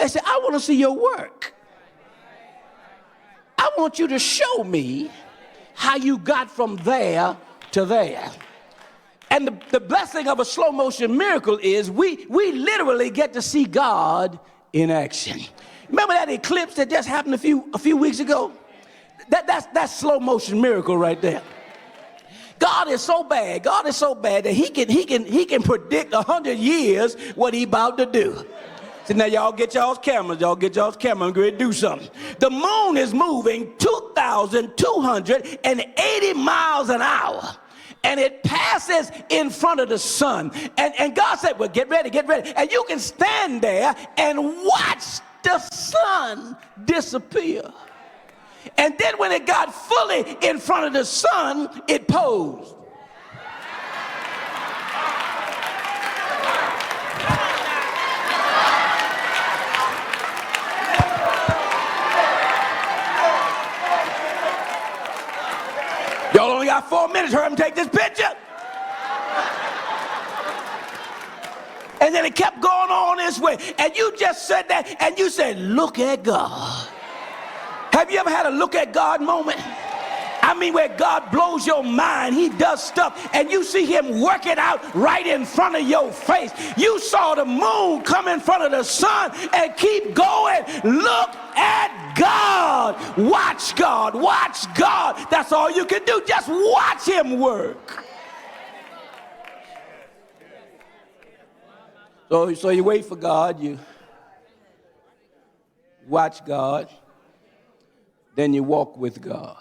They said, I want to see your work. I want you to show me how you got from there to there. And the blessing of a slow motion miracle is we literally get to see God in action. Remember that eclipse that just happened a few weeks ago? That's slow motion miracle right there. God is so bad that he can predict 100 years what he about to do. So now y'all get y'all's cameras, I'm going to do something. The moon is moving 2,280 miles an hour. And it passes in front of the sun. And God said, well, get ready. And you can stand there and watch the sun disappear. And then when it got fully in front of the sun, it posed. Y'all only got 4 minutes. Hurry up and take this picture. And then it kept going on this way. And you just said that, and you said, look at God. Have you ever had a look at God moment? I mean, where God blows your mind. He does stuff, and you see him work it out right in front of your face. You saw the moon come in front of the sun and keep going. Look at God. Watch God. Watch God. That's all you can do. Just watch him work. So you wait for God. You watch God. Then you walk with God.